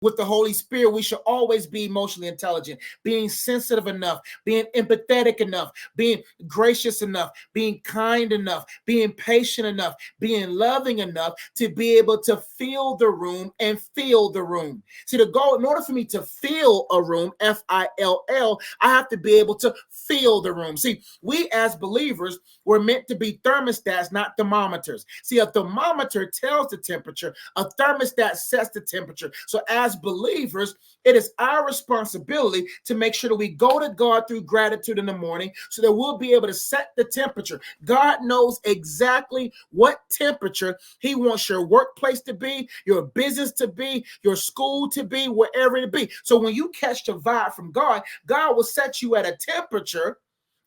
with the Holy Spirit, we should always be emotionally intelligent, being sensitive enough, being empathetic enough, being gracious enough, being kind enough, being patient enough, being loving enough to be able to feel the room and feel the room. See, the goal, in order for me to feel a room, F-I-L-L, I have to be able to feel the room. See, we as believers were meant to be thermostats, not thermometers. See, a thermometer tells the temperature, a thermostat sets the temperature. So as believers, it is our responsibility to make sure that we go to God through gratitude in the morning so that we'll be able to set the temperature. God knows exactly what temperature He wants your workplace to be, your business to be, your school to be, wherever it be. So when you catch the vibe from God, God will set you at a temperature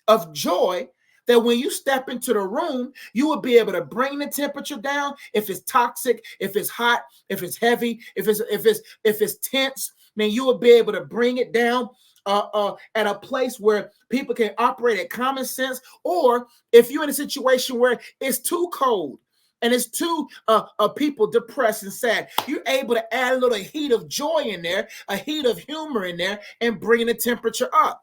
of joy that when you step into the room, you will be able to bring the temperature down. If it's toxic, if it's hot, if it's heavy, if it's tense, man, you will be able to bring it down at a place where people can operate at common sense. Or if you're in a situation where it's too cold and it's too people depressed and sad, you're able to add a little heat of joy in there, a heat of humor in there, and bring the temperature up.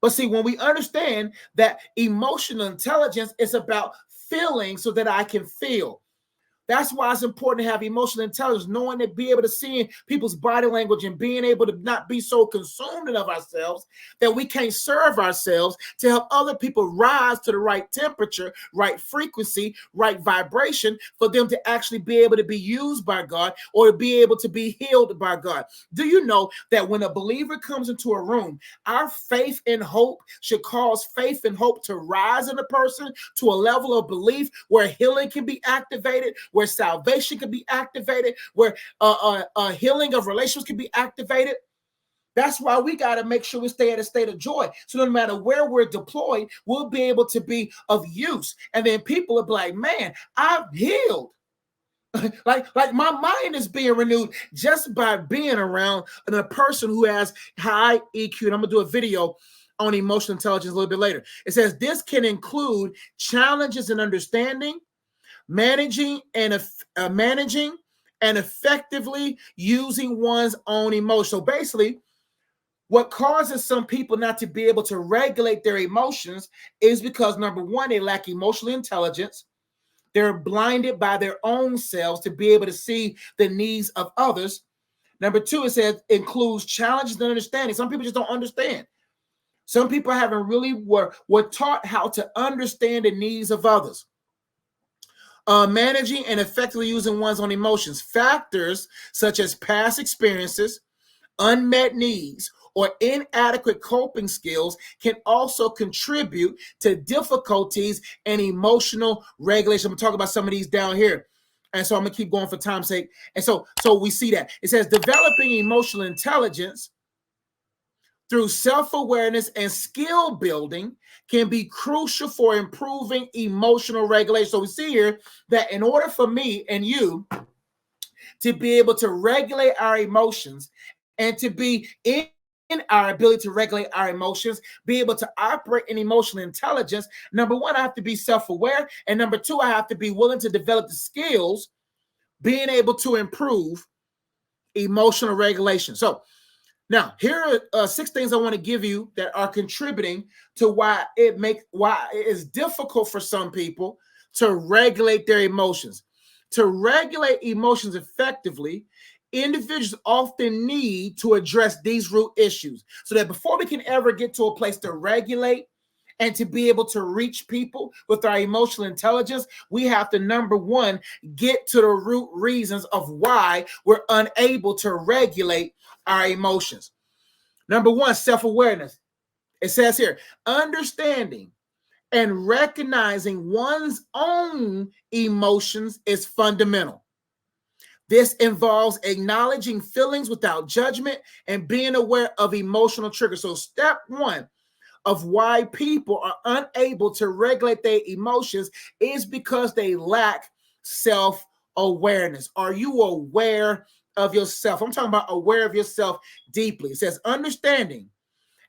But see, when we understand that emotional intelligence is about feeling so that I can feel. That's why it's important to have emotional intelligence, knowing to be able to see people's body language and being able to not be so consumed of ourselves that we can't serve ourselves to help other people rise to the right temperature, right frequency, right vibration for them to actually be able to be used by God or to be able to be healed by God. Do you know that when a believer comes into a room, our faith and hope should cause faith and hope to rise in a person to a level of belief where healing can be activated, where salvation can be activated, where healing of relationships can be activated. That's why we got to make sure we stay at a state of joy. So no matter where we're deployed, we'll be able to be of use. And then people will be like, man, I've healed. like my mind is being renewed just by being around a person who has high EQ. And I'm going to do a video on emotional intelligence a little bit later. It says this can include challenges in understanding, managing and effectively using one's own emotions. So basically, what causes some people not to be able to regulate their emotions is because, number one, they lack emotional intelligence. They're blinded by their own selves to be able to see the needs of others. Number two, it says includes challenges and understanding. Some people just don't understand. Some people haven't really were taught how to understand the needs of others. Managing and effectively using one's own emotions. Factors such as past experiences, unmet needs, or inadequate coping skills can also contribute to difficulties in emotional regulation. I'm going to talk about some of these down here. And so I'm going to keep going for time's sake. And so we see that. It says developing emotional intelligence through self-awareness and skill building can be crucial for improving emotional regulation. So we see here that in order for me and you to be able to regulate our emotions and to be in our ability to regulate our emotions, be able to operate in emotional intelligence, number one, I have to be self-aware. And number two, I have to be willing to develop the skills, being able to improve emotional regulation. So now, here are 6 things I want to give you that are contributing to why it is difficult for some people to regulate their emotions. To regulate emotions effectively, individuals often need to address these root issues so that before we can ever get to a place to regulate and to be able to reach people with our emotional intelligence, we have to, number one, get to the root reasons of why we're unable to regulate our emotions. Number one, self-awareness. It says here, understanding and recognizing one's own emotions is fundamental. This involves acknowledging feelings without judgment and being aware of emotional triggers. So step one of why people are unable to regulate their emotions is because they lack self-awareness. Are you aware of yourself? I'm talking about aware of yourself deeply. It says understanding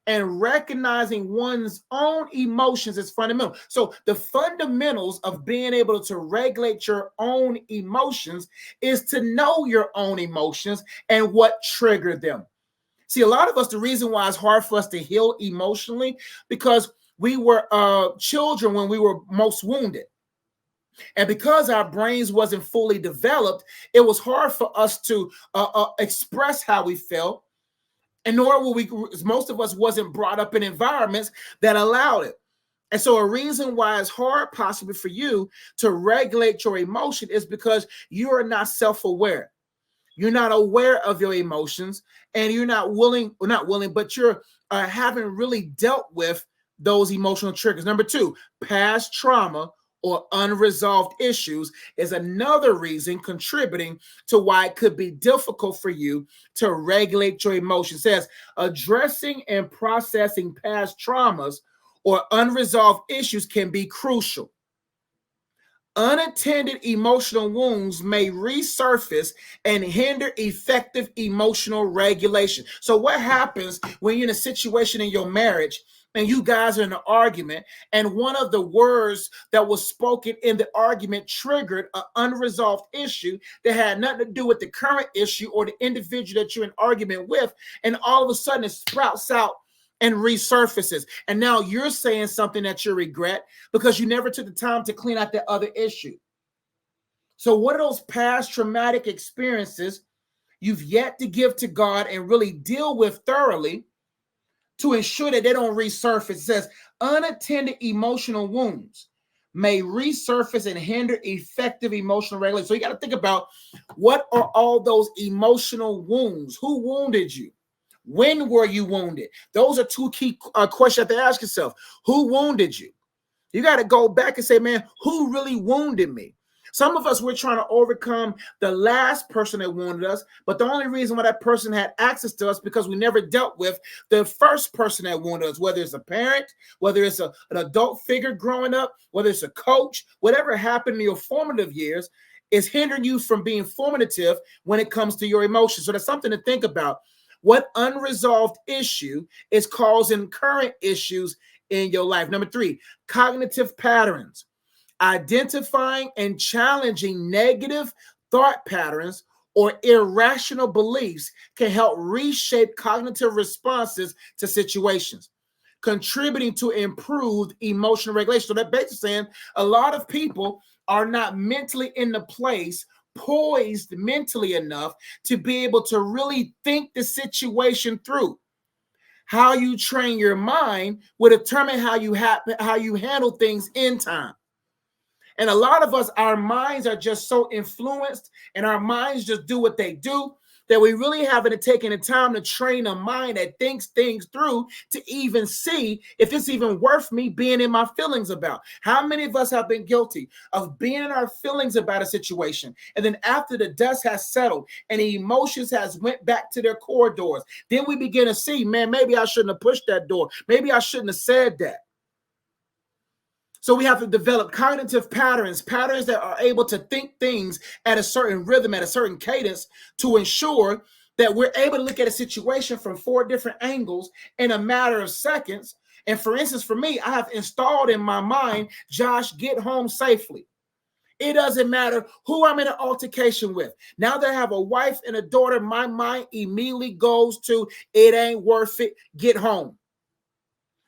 and recognizing one's own emotions is fundamental. So the fundamentals of being able to regulate your own emotions is to know your own emotions and what triggered them. See, a lot of us, the reason why it's hard for us to heal emotionally, because we were children when we were most wounded. And because our brains wasn't fully developed, it was hard for us to express how we felt. And nor were we, most of us wasn't brought up in environments that allowed it. And so a reason why it's hard possibly for you to regulate your emotion is because you are not self-aware. You're not aware of your emotions, and you're not willing, or not willing, but you're haven't really dealt with those emotional triggers. Number two, past trauma or unresolved issues is another reason contributing to why it could be difficult for you to regulate your emotions. It says addressing and processing past traumas or unresolved issues can be crucial. Unattended emotional wounds may resurface and hinder effective emotional regulation. So, what happens when you're in a situation in your marriage and you guys are in an argument, and one of the words that was spoken in the argument triggered an unresolved issue that had nothing to do with the current issue or the individual that you're in argument with, and all of a sudden it sprouts out and resurfaces. And now you're saying something that you regret because you never took the time to clean out that other issue. So what are those past traumatic experiences you've yet to give to God and really deal with thoroughly to ensure that they don't resurface? It says unattended emotional wounds may resurface and hinder effective emotional regulation. So you got to think about, what are all those emotional wounds? Who wounded you? When were you wounded? Those are two key questions you have to ask yourself. Who wounded you? You got to go back and say, man, who really wounded me? Some of us, we're trying to overcome the last person that wounded us, but the only reason why that person had access to us because we never dealt with the first person that wounded us, whether it's a parent, whether it's an adult figure growing up, whether it's a coach, whatever happened in your formative years is hindering you from being formative when it comes to your emotions. So that's something to think about. What unresolved issue is causing current issues in your life? Number three, cognitive patterns. Identifying and challenging negative thought patterns or irrational beliefs can help reshape cognitive responses to situations, contributing to improved emotional regulation. So that basically saying a lot of people are not mentally in the place, poised mentally enough to be able to really think the situation through. How you train your mind will determine how you handle things in time. And a lot of us, our minds are just so influenced and our minds just do what they do that we really haven't taken the time to train a mind that thinks things through to even see if it's even worth me being in my feelings about. How many of us have been guilty of being in our feelings about a situation, and then after the dust has settled and the emotions has went back to their corridors, then we begin to see, man, maybe I shouldn't have pushed that door. Maybe I shouldn't have said that. So we have to develop cognitive patterns that are able to think things at a certain rhythm, at a certain cadence, to ensure that we're able to look at a situation from 4 different angles in a matter of seconds. And for instance, for me, I have installed in my mind, Josh, get home safely. It doesn't matter who I'm in an altercation with. Now that I have a wife and a daughter, my mind immediately goes to, it ain't worth it, get home.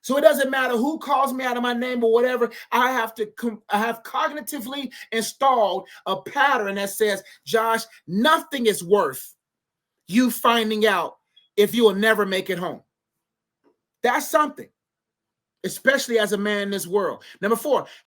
So it doesn't matter who calls me out of my name or whatever. I have cognitively installed a pattern that says, Josh, nothing is worth you finding out if you will never make it home. That's something, especially as a man in this world. Number 4,